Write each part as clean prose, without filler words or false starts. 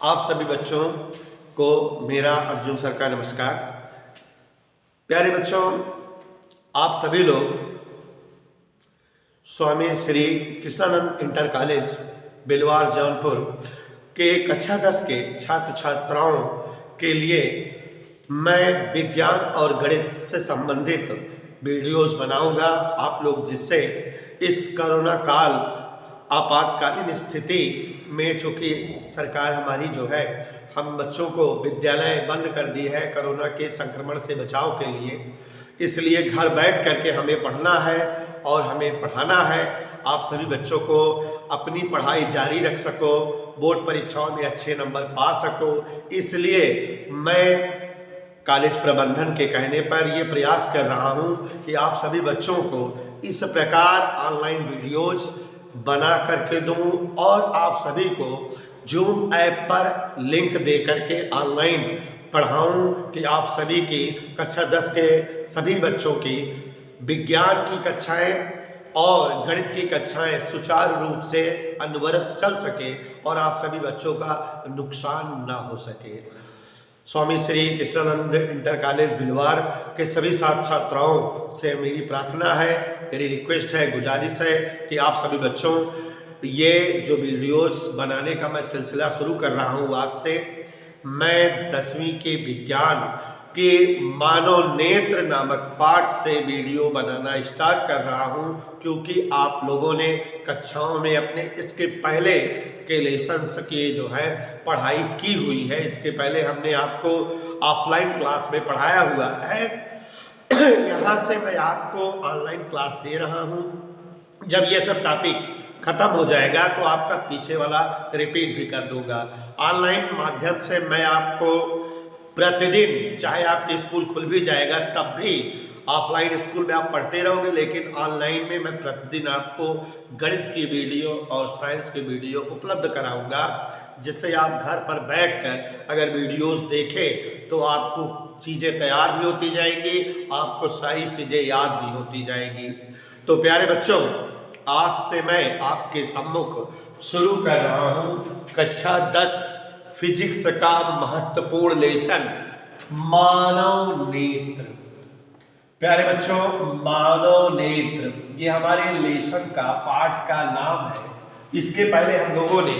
आप सभी बच्चों को मेरा अर्जुन सर का नमस्कार। प्यारे बच्चों, आप सभी लोग स्वामी श्री कृष्णानंद इंटर कॉलेज बिलवार जौनपुर के कक्षा 10 के छात्र छात्राओं के लिए मैं विज्ञान और गणित से संबंधित वीडियोस बनाऊंगा। आप लोग जिससे इस कोरोना काल आपातकालीन स्थिति में, चूँकि सरकार हमारी जो है हम बच्चों को विद्यालय बंद कर दी है कोरोना के संक्रमण से बचाव के लिए, इसलिए घर बैठ करके हमें पढ़ना है और हमें पढ़ाना है। आप सभी बच्चों को अपनी पढ़ाई जारी रख सको, बोर्ड परीक्षाओं में अच्छे नंबर पा सको, इसलिए मैं कॉलेज प्रबंधन के कहने पर ये प्रयास कर रहा हूँ कि आप सभी बच्चों को इस प्रकार ऑनलाइन वीडियोज बना करके दूँ और आप सभी को जूम ऐप पर लिंक दे करके ऑनलाइन पढ़ाऊँ कि आप सभी की कक्षा 10 के सभी बच्चों की विज्ञान की कक्षाएं और गणित की कक्षाएं सुचारू रूप से अनवरत चल सके और आप सभी बच्चों का नुकसान ना हो सके। स्वामी श्री कृष्णानंद इंटर कॉलेज बिलवार के सभी छात्र छात्राओं से मेरी प्रार्थना है, मेरी रिक्वेस्ट है, गुजारिश है कि आप सभी बच्चों ये जो वीडियोस बनाने का मैं सिलसिला शुरू कर रहा हूँ आज से, मैं 10वीं के विज्ञान के मानव नेत्र नामक पाठ से वीडियो बनाना स्टार्ट कर रहा हूँ, क्योंकि आप लोगों ने कक्षाओं में अपने इसके पहले के लेसन्स की जो है पढ़ाई की हुई है। इसके पहले हमने आपको ऑफलाइन क्लास में पढ़ाया हुआ है। यहाँ से मैं आपको ऑनलाइन क्लास दे रहा हूँ। जब ये सब टॉपिक खत्म हो जाएगा तो आपका पीछे वाला रिपीट भी कर दूंगा। ऑनलाइन माध्यम से मैं आपको प्रतिदिन, चाहे आपके स्कूल खुल भी जाएगा तब भी ऑफलाइन स्कूल में आप पढ़ते रहोगे, लेकिन ऑनलाइन में मैं प्रतिदिन आपको गणित की वीडियो और साइंस की वीडियो उपलब्ध कराऊंगा, जिससे आप घर पर बैठकर अगर वीडियोस देखें तो आपको चीज़ें तैयार भी होती जाएंगी, आपको सारी चीज़ें याद भी होती जाएंगी। तो प्यारे बच्चों, आज से मैं आपके सम्मुख शुरू कर रहा हूँ कक्षा 10 फिजिक्स का महत्वपूर्ण लेसन मानव नेत्र। प्यारे बच्चों, मानव नेत्र ये हमारे लेसन का पाठ का नाम है। इसके पहले हम लोगों ने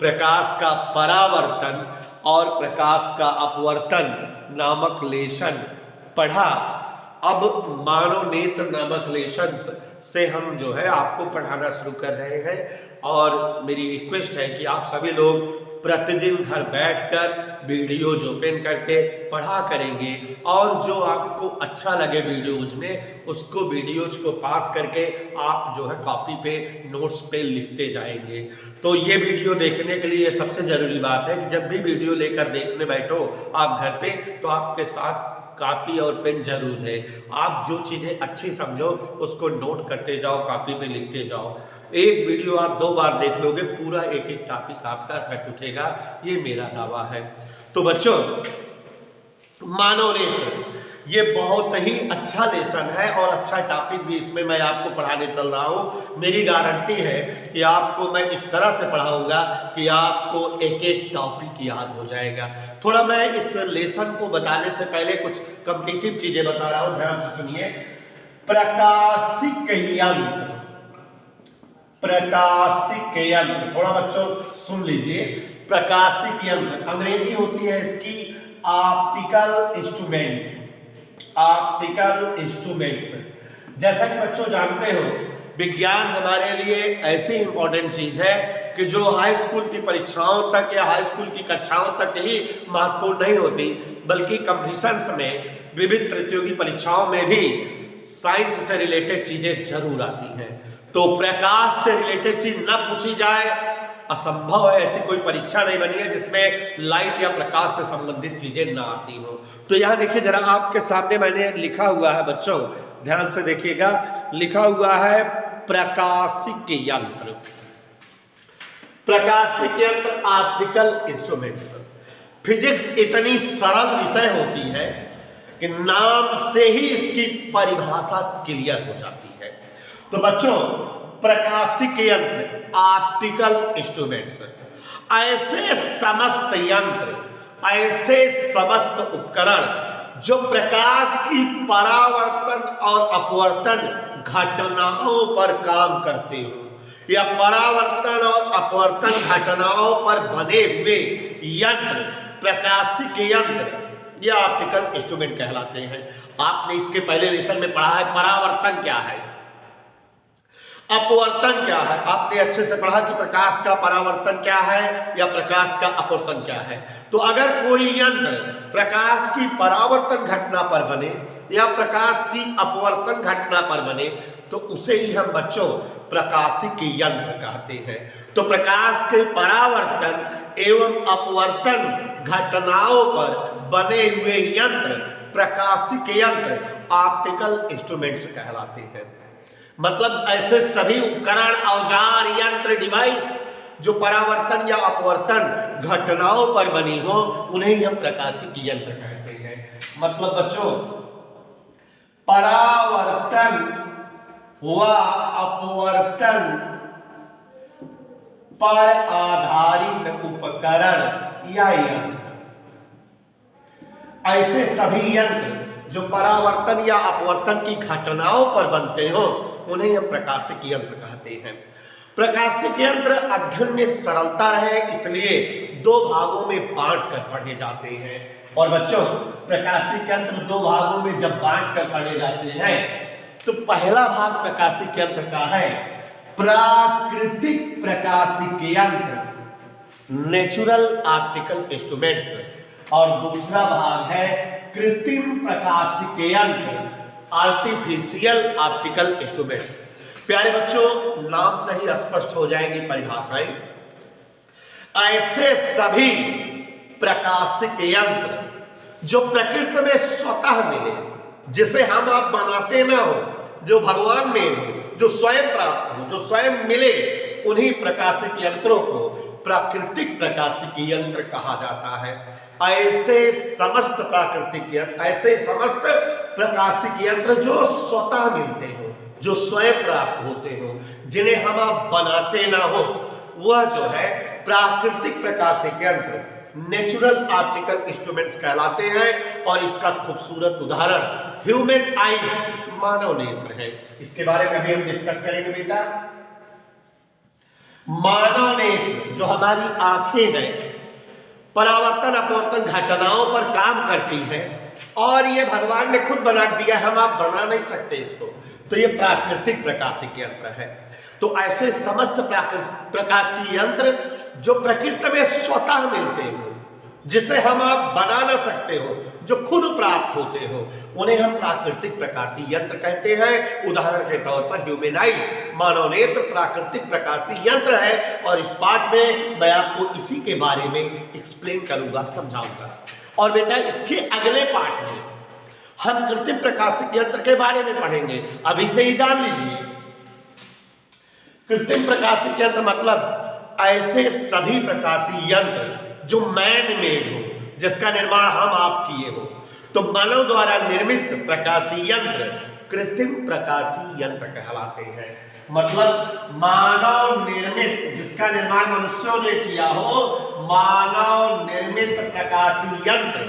प्रकाश का परावर्तन और प्रकाश का अपवर्तन नामक लेसन पढ़ा। अब मानव नेत्र नामक लेसन से हम जो है आपको पढ़ाना शुरू कर रहे हैं और मेरी रिक्वेस्ट है कि आप सभी लोग प्रतिदिन घर बैठकर वीडियोज ओपन करके पढ़ा करेंगे और जो आपको अच्छा लगे वीडियोज में उसको वीडियोज को पास करके आप जो है कॉपी पे नोट्स पे लिखते जाएंगे। तो ये वीडियो देखने के लिए सबसे ज़रूरी बात है कि जब भी वीडियो लेकर देखने बैठो आप घर पे, तो आपके साथ कॉपी और पेन जरूर है। आप जो चीज़ें अच्छी समझो उसको नोट करते जाओ, कॉपी पे लिखते जाओ। एक वीडियो आप 2 बार देख लोगे, पूरा एक एक टॉपिक आपका रट उठेगा, ये मेरा दावा है। तो बच्चों, मानव नेत्र ये बहुत ही अच्छा लेसन है और अच्छा टॉपिक भी इसमें मैं आपको पढ़ाने चल रहा हूँ। मेरी गारंटी है कि आपको मैं इस तरह से पढ़ाऊंगा कि आपको एक एक टॉपिक याद हो जाएगा। थोड़ा मैं इस लेसन को बताने से पहले कुछ कॉम्पिटिटिव चीजें बता रहा हूँ, ध्यान से सुनिए। प्रकाशिक यंत्र, प्रकाशिक यंत्र, थोड़ा बच्चों सुन लीजिए। प्रकाशिक यंत्र अंग्रेजी होती है इसकी ऑप्टिकल इंस्ट्रूमेंट्स, ऑप्टिकल इंस्ट्रूमेंट्स। जैसा कि बच्चों जानते हो, विज्ञान हमारे लिए ऐसी इंपॉर्टेंट चीज है कि जो हाई स्कूल की परीक्षाओं तक या हाई स्कूल की कक्षाओं तक ही महत्वपूर्ण नहीं होती, बल्कि कंपटीशंस में, विविध प्रतियोगी परीक्षाओं में भी साइंस से रिलेटेड चीजें जरूर आती हैं। तो प्रकाश से रिलेटेड चीज न पूछी जाए असंभव है। ऐसी कोई परीक्षा नहीं बनी है जिसमें लाइट या प्रकाश से संबंधित चीजें ना आती हो। तो यहाँ देखिए जरा, आपके सामने मैंने लिखा हुआ है बच्चों, ध्यान से देखिएगा, लिखा हुआ है प्रकाशिक यंत्र। प्रकाशिक यंत्र ऑप्टिकल इंस्ट्रूमेंट्स। फिजिक्स इतनी सरल विषय होती है कि नाम से ही इसकी परिभाषा क्लियर हो जाती है। तो बच्चों, प्रकाशिक यंत्र ऑप्टिकल इंस्ट्रूमेंट्स ऐसे समस्त यंत्र, ऐसे समस्त उपकरण जो प्रकाश की परावर्तन और अपवर्तन घटनाओं पर काम करते हो या परावर्तन और अपवर्तन घटनाओं पर बने हुए यंत्र प्रकाशिक यंत्र या ऑप्टिकल इंस्ट्रूमेंट कहलाते हैं। आपने इसके पहले लेसन में पढ़ा है परावर्तन क्या है, अपवर्तन क्या है। आपने अच्छे से पढ़ा कि प्रकाश का परावर्तन क्या है या प्रकाश का अपवर्तन क्या है। तो अगर कोई यंत्र प्रकाश की परावर्तन घटना पर बने या प्रकाश की अपवर्तन घटना पर बने तो उसे ही हम बच्चों प्रकाशिक यंत्र कहते हैं। तो प्रकाश के परावर्तन एवं अपवर्तन घटनाओं पर बने हुए यंत्र प्रकाशिक यंत्र ऑप्टिकल इंस्ट्रूमेंट्स कहलाते हैं। मतलब ऐसे सभी उपकरण, औजार, यंत्र, डिवाइस जो परावर्तन या अपवर्तन घटनाओं पर बनी हो उन्हें हम प्रकाशिक यंत्र कहते हैं। मतलब बच्चों परावर्तन व अपवर्तन पर आधारित उपकरण या यंत्र, ऐसे सभी यंत्र जो परावर्तन या अपवर्तन की घटनाओं पर बनते हो उन्हें हम प्रकाशिक यंत्र कहते हैं। प्रकाशिक यंत्र अध्ययन में सरलता रहे इसलिए दो भागों में बांट कर पढ़े जाते हैं। और बच्चों प्रकाशिक यंत्र दो भागों में जब बांट कर पढ़े जाते हैं तो पहला भाग प्रकाशिक यंत्र का है प्राकृतिक प्रकाशिक यंत्र, नेचुरल ऑप्टिकल इंस्ट्रूमेंट्स, और दूसरा भाग है कृत्रिम प्रकाशिक यंत्र, आर्टिफिशियल ऑप्टिकल इंस्ट्रूमेंट्स। प्यारे बच्चों नाम से ही स्पष्ट हो जाएंगी परिभाषाएं। ऐसे सभी प्रकाशिक यंत्र जो प्रकृति में स्वतः मिले, जिसे हम आप बनाते ना हो, जो भगवान में हो, जो स्वयं प्राप्त हो, जो स्वयं मिले, उन्हीं प्रकाशिक यंत्रों को प्राकृतिक प्रकाशिक यंत्र कहा जाता है। ऐसे समस्त प्राकृतिक यंत्र, ऐसे समस्त प्रकाशिक यंत्र जो स्वतः मिलते हो, जो स्वयं प्राप्त होते हो, जिन्हें हम आप बनाते ना हो, वह जो है प्राकृतिक प्रकाशिक यंत्र, नेचुरल ऑप्टिकल इंस्ट्रूमेंट्स कहलाते हैं। और इसका खूबसूरत उदाहरण ह्यूमन आईज, मानव नेत्र है। इसके बारे में भी हम डिस्कस करेंगे बेटा। मानव नेत्र जो हमारी आंखें हैं परावर्तन अपवर्तन घटनाओं पर काम करती है और ये भगवान ने खुद बना दिया, हम आप बना नहीं सकते इसको, तो ये प्राकृतिक प्रकाशिक यंत्र है। तो ऐसे समस्त प्रकाशीय यंत्र जो प्रकृति में स्वतः मिलते हो, जिसे हम आप बना ना सकते हो, जो खुद प्राप्त होते हो, उन्हें हम प्राकृतिक प्रकाशीय यंत्र कहते हैं। उदाहरण के तौर पर ह्यूमन आइज, मानव नेत्र प्राकृतिक प्रकाशीय यंत्र है। और इस पाठ में मैं आपको इसी के बारे में एक्सप्लेन करूंगा, समझाऊंगा। और बेटा इसके अगले पाठ में हम कृत्रिम प्रकाशिक यंत्र के बारे में पढ़ेंगे, अभी से ही जान लीजिए। कृत्रिम प्रकाशिक यंत्र मतलब ऐसे सभी प्रकाशीय यंत्र जो मैन मेड हो, जिसका निर्माण हम आप किए हो। तो मानव द्वारा निर्मित प्रकाशीय यंत्र कृत्रिम प्रकाशीय यंत्र कहलाते हैं। मतलब मानव निर्मित, जिसका निर्माण मनुष्यों ने किया हो, मानव निर्मित प्रकाशीय यंत्र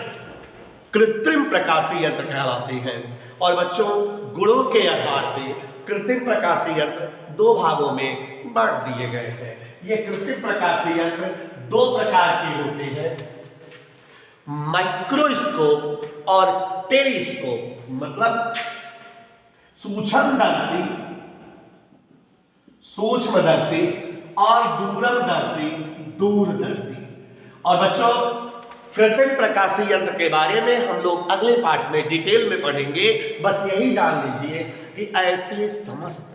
कृत्रिम प्रकाशीय यंत्र कहलाते हैं। और बच्चों गुणों के आधार पे कृत्रिम प्रकाशीय यंत्र दो भागों में बांट दिए गए हैं। ये कृत्रिम प्रकाशीय यंत्र दो प्रकार के होते हैं, माइक्रोस्कोप और टेलीस्कोप। मतलब सूक्ष्मदर्शी, सूक्ष्मदर्शी और दूरदर्शी, दूरदर्शी। और बच्चों कृत्रिम प्रकाशीय यंत्र के बारे में हम लोग अगले पाठ में डिटेल में पढ़ेंगे। बस यही जान लीजिए कि ऐसे समस्त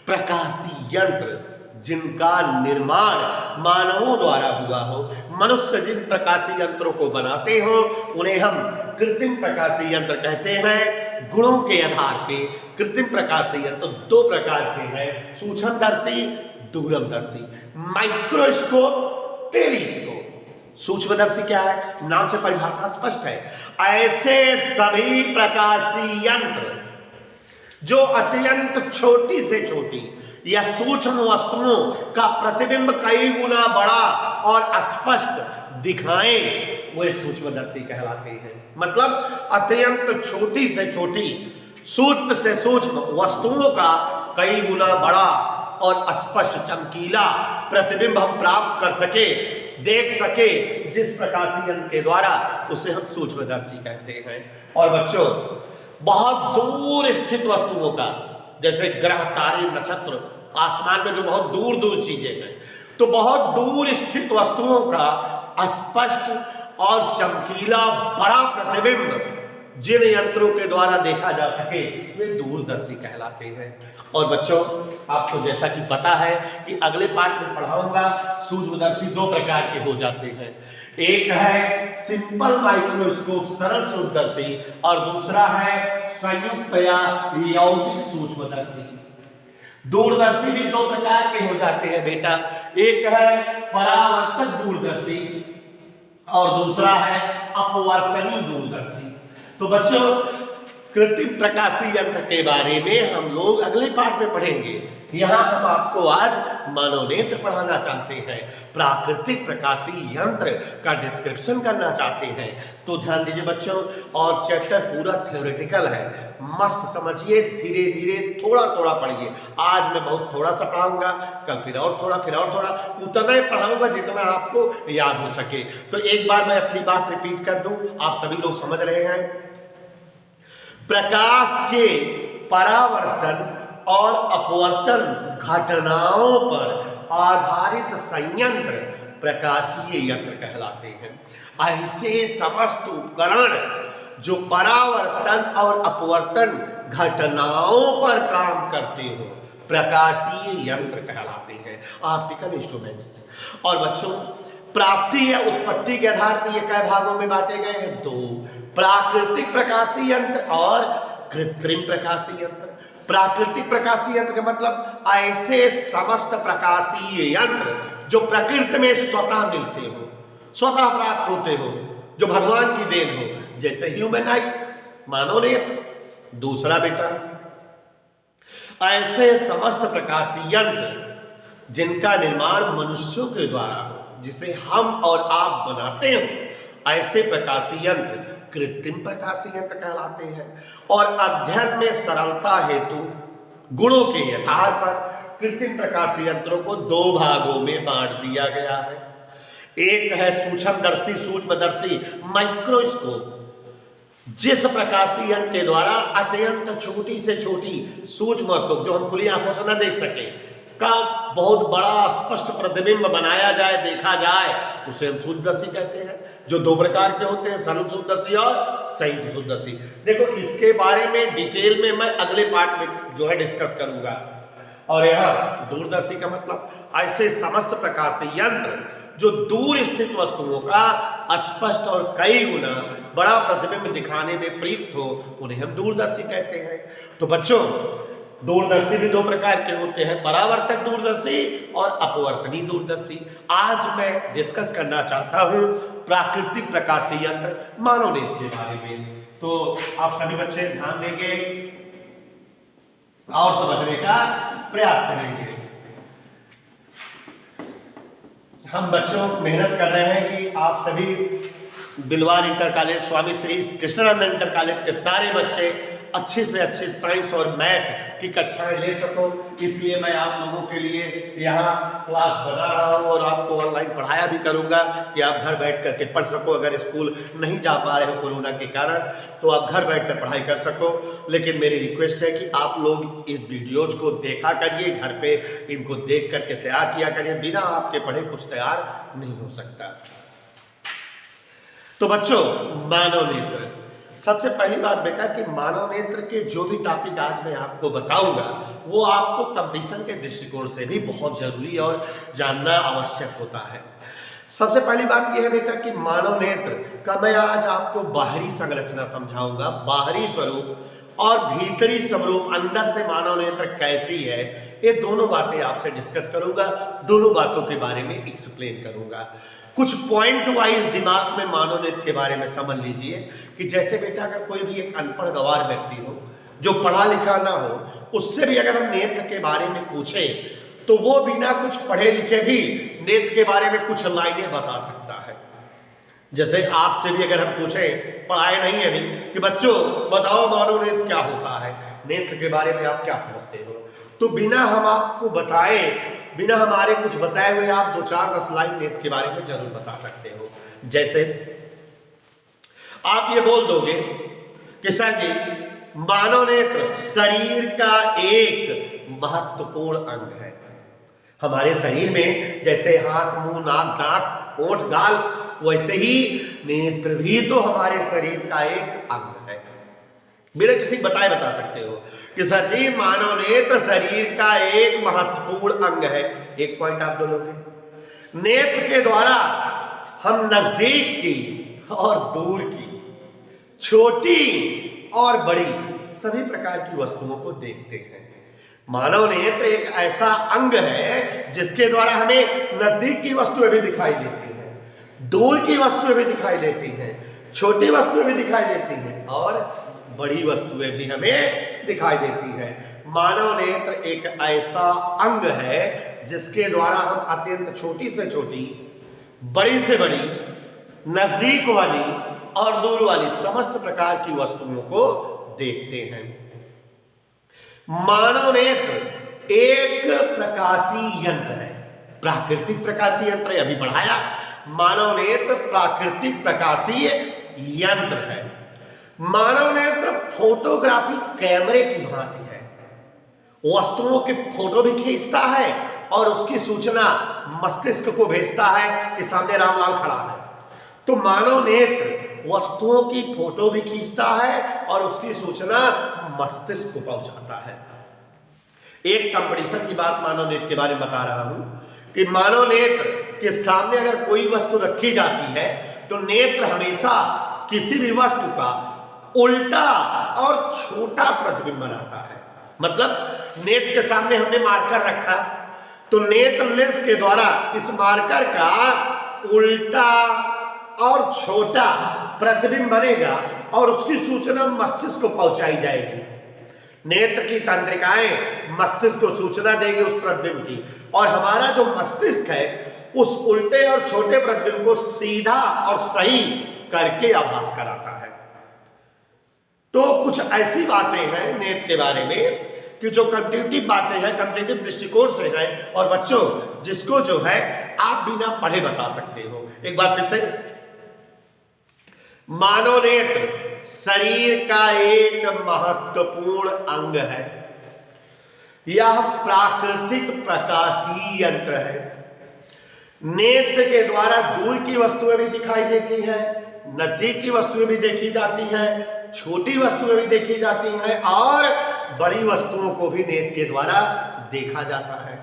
प्रकाशीय यंत्र जिनका निर्माण मानवों द्वारा हुआ हो, मनुष्य जिन प्रकाशीय यंत्रों को बनाते हो, उन्हें हम कृत्रिम प्रकाशीय यंत्र कहते हैं। गुणों के आधार पे कृत्रिम प्रकाशीय यंत्र दो प्रकार के हैं, सूक्ष्मदर्शी, दूरदर्शी। Microscope, telescope. सूक्ष्मदर्शी क्या है, नाम से परिभाषा स्पष्ट है। ऐसे सभी प्रकाशीय यंत्र जो अत्यंत छोटी से छोटी या सूक्ष्म वस्तुओं का प्रतिबिंब कई गुना बड़ा और स्पष्ट दिखाएं, वे सूक्ष्मदर्शी कहलाते हैं। मतलब अत्यंत छोटी से छोटी, सूक्ष्म से सूक्ष्म वस्तुओं का कई गुना बड़ा और स्पष्ट चमकीला प्रतिबिंब हम प्राप्त कर सके, देख सके जिस प्रकाशीय यंत्र के द्वारा, उसे हम सूक्ष्मदर्शी कहते हैं। और बच्चों, बहुत दूर स्थित वस्तुओं का, जैसे ग्रह, तारे, नक्षत्र, आसमान में जो बहुत दूर दूर चीजें हैं, तो बहुत दूर स्थित वस्तुओं का स्पष्ट और चमकीला बड़ा प्रतिबिंब जिन यंत्रों के द्वारा देखा जा सके, वे दूरदर्शी कहलाते हैं। और बच्चों, आपको जैसा कि पता है कि अगले पाठ में पढ़ाऊंगा, सूक्ष्मदर्शी दो प्रकार के हो जाते हैं। एक है सिंपल माइक्रोस्कोप, सरल सूक्ष्मदर्शी, और दूसरा है संयुक्त या यौगिक सूक्ष्मदर्शी। दूरदर्शी भी दो प्रकार के हो जाते हैं बेटा, एक है परावर्तक दूरदर्शी और दूसरा है अपवर्तनी दूरदर्शी। तो बच्चों, कृत्रिम प्रकाशीय यंत्र के बारे में हम लोग अगले पाठ में पढ़ेंगे। यहाँ हम आपको आज मानव नेत्र पढ़ाना चाहते हैं, प्राकृतिक प्रकाशीय यंत्र का डिस्क्रिप्शन करना चाहते हैं। तो ध्यान दीजिए बच्चों, और चैप्टर पूरा थ्योरेटिकल है, मस्त समझिए, धीरे धीरे थोड़ा थोड़ा पढ़िए। आज मैं बहुत थोड़ा सा पढ़ाऊंगा, कल फिर और थोड़ा, फिर और थोड़ा, उतना ही पढ़ाऊंगा जितना आपको याद हो सके। तो एक बार मैं अपनी बात रिपीट कर दूं, आप सभी लोग समझ रहे हैं। प्रकाश के परावर्तन और अपवर्तन घटनाओं पर आधारित संयंत्र प्रकाशीय यंत्र कहलाते हैं। ऐसे समस्त उपकरण जो परावर्तन और अपवर्तन घटनाओं पर काम करते हो, प्रकाशीय यंत्र कहलाते हैं, ऑप्टिकल इंस्ट्रूमेंट्स। और बच्चों, प्राप्ति या उत्पत्ति के आधार पर ये कई भागों में बांटे गए हैं, दो, प्राकृतिक प्रकाशीय यंत्र और कृत्रिम प्रकाशीय यंत्र। प्राकृतिक प्रकाशीय यंत्र का मतलब ऐसे समस्त प्रकाशीय यंत्र जो प्रकृति में स्वतः मिलते हो, स्वतः प्राप्त होते हो, जो भगवान की देन हो, जैसे ह्यूमन आई, मानव नेत्र। दूसरा बेटा, ऐसे समस्त प्रकाशीय यंत्र जिनका निर्माण मनुष्यों के द्वारा हो, जिसे हम और आप बनाते हो, ऐसे प्रकाशीय यंत्र कृत्रिम प्रकाशीय यंत्र कहलाते हैं। और अध्ययन में सरलता हेतु गुणों के आधार पर कृत्रिम प्रकाशीय यंत्रों को दो भागों में बांट दिया गया है। एक है सूक्ष्मदर्शी, सूक्ष्मदर्शी माइक्रोस्कोप, जिस प्रकाशीय यंत्र के द्वारा अत्यंत छोटी से छोटी सूक्ष्म वस्तु जो हम खुली आंखों से न देख सके का बहुत बड़ा स्पष्ट प्रतिबिंब बनाया जाए, देखा जाए, उसे हम सूक्ष्मदर्शी कहते हैं। जो दो प्रकार के होते हैं, सरल सूक्ष्मदर्शी और संयुक्त सूक्ष्मदर्शी। देखो, इसके बारे में डिटेल में मैं अगले पार्ट में जो है डिस्कस करूंगा। और यहाँ दूरदर्शी का मतलब ऐसे समस्त प्रकाशीय यंत्र जो दूर स्थित वस्तुओं का स्पष्ट और कई गुना बड़ा प्रतिबिंब दिखाने में प्रयुक्त हो, उन्हें हम दूरदर्शी कहते हैं। तो बच्चों, दूरदर्शी भी दो प्रकार के होते हैं, परावर्तक दूरदर्शी और अपवर्तनी दूरदर्शी। आज मैं डिस्कस करना चाहता हूं प्राकृतिक प्रकाशीय यंत्र, मानव नेत्र के बारे में। तो आप सभी बच्चे ध्यान देंगे और समझने का प्रयास करेंगे। हम बच्चों मेहनत कर रहे हैं कि आप सभी बिलवार इंटर कॉलेज, स्वामी श्री कृष्णानंद इंटर कॉलेज के सारे बच्चे अच्छे से अच्छे साइंस और मैथ की कक्षाएं ले सको। इसलिए मैं आप लोगों के लिए यहाँ क्लास बना रहा हूँ और आपको ऑनलाइन पढ़ाया भी करूँगा कि आप घर बैठ करके पढ़ सको। अगर स्कूल नहीं जा पा रहे हो कोरोना के कारण, तो आप घर बैठकर पढ़ाई कर सको। लेकिन मेरी रिक्वेस्ट है कि आप लोग इस वीडियोज को देखा करिए, घर पे इनको देख करके तैयार किया करिए। बिना आपके पढ़े कुछ तैयार नहीं हो सकता। तो बच्चों, मानव नेत्र, सबसे पहली बात बेटा कि मानव नेत्र के जो भी टॉपिक आज मैं आपको बताऊंगा वो आपको कंपटीशन के दृष्टिकोण से भी बहुत जरूरी और जानना आवश्यक होता है। सबसे पहली बात यह है बेटा कि मानव नेत्र का मैं आज आपको बाहरी संरचना समझाऊंगा, बाहरी स्वरूप और भीतरी स्वरूप, अंदर से मानव नेत्र कैसी है, ये दोनों बातें आपसे डिस्कस करूंगा। दोनों बातों के बारे में एक्सप्लेन करूंगा। कुछ पॉइंट वाइज दिमाग में मानव नेत्र के बारे में समझ लीजिए कि जैसे बेटा अगर कोई भी एक अनपढ़ गंवार व्यक्ति हो, जो पढ़ा लिखा ना हो उससे भी अगर हम नेत्र के बारे में पूछे तो वो बिना कुछ पढ़े लिखे भी नेत्र के बारे में कुछ लाइनें बता सकता है। जैसे आपसे भी अगर हम पूछें, पढ़ाए नहीं है अभी, कि बच्चों बताओ मानव नेत्र क्या होता है, नेत्र के बारे में आप क्या समझते हो, तो बिना हम आपको बताए, बिना हमारे कुछ बताए हुए आप 2-4-10 लाइन नेत्र के बारे में जरूर बता सकते हो। जैसे आप ये बोल दोगे कि सर जी मानव नेत्र शरीर का एक महत्वपूर्ण अंग है। हमारे शरीर में जैसे हाथ, मुंह, नाक, दांत, ओठ, गाल, वैसे ही नेत्र भी तो हमारे शरीर का एक अंग है। बिना किसी बताए बता सकते हो कि सर जी मानव नेत्र शरीर का एक महत्वपूर्ण अंग है। एक पॉइंट आप दोनोगे। नेत्र के द्वारा हम नजदीक की और दूर की, छोटी और बड़ी सभी प्रकार की वस्तुओं को देखते हैं। मानव नेत्र एक ऐसा अंग है जिसके द्वारा हमें नजदीक की वस्तुएं भी दिखाई देती हैं, दूर की वस्तुएं भी दिखाई देती हैं, छोटी वस्तुएं भी दिखाई देती हैं और बड़ी वस्तुएं भी हमें दिखाई देती हैं। मानव नेत्र एक ऐसा अंग है जिसके द्वारा हम अत्यंत छोटी से छोटी, बड़ी से बड़ी, नजदीक वाली और दूर वाली समस्त प्रकार की वस्तुओं को देखते हैं। मानव नेत्र एक प्रकाशीय यंत्र है, प्राकृतिक प्रकाशीय यंत्र है, अभी पढ़ाया। मानव नेत्र प्राकृतिक प्रकाशीय यंत्र है। मानव नेत्र फोटोग्राफी कैमरे की भांति है, वस्तुओं के फोटो भी खींचता है और उसकी सूचना मस्तिष्क को भेजता है कि सामने रामलाल खड़ा है। तो मानव नेत्र वस्तुओं की फोटो भी खींचता है और उसकी सूचना मस्तिष्क को पहुंचाता है। एक कंपटीशन की बात मानव नेत्र के बारे में बता रहा हूं कि मानव नेत्र के सामने अगर कोई वस्तु रखी जाती है तो नेत्र हमेशा किसी भी वस्तु का उल्टा और छोटा प्रतिबिंब बनाता है। मतलब नेत्र के सामने हमने मार्कर रखा तो नेत्र लेंस के द्वारा इस मार्कर का उल्टा और छोटा प्रतिबिंब बनेगा और उसकी सूचना मस्तिष्क को पहुंचाई जाएगी। नेत्र की तंत्रिकाएं मस्तिष्क को सूचना देगी उस प्रतिबिंब की, और हमारा जो मस्तिष्क है उस उल्टे और छोटे प्रतिबिंब को सीधा और सही करके आभास कराता है। तो कुछ ऐसी बातें हैं नेत्र के बारे में कि जो कॉम्पिटिटिव बातें हैं, कॉम्पिटिटिव दृष्टिकोण से हैं, और बच्चों जिसको जो है आप बिना पढ़े बता सकते हो। एक बार फिर से, मानव नेत्र शरीर का एक महत्वपूर्ण अंग है। यह प्राकृतिक प्रकाशीय यंत्र है। नेत्र के द्वारा दूर की वस्तुएं भी दिखाई देती हैं, नजदीक की वस्तुएं भी देखी जाती हैं, छोटी वस्तुएं भी देखी जाती हैं और बड़ी वस्तुओं को भी नेत्र के द्वारा देखा जाता है।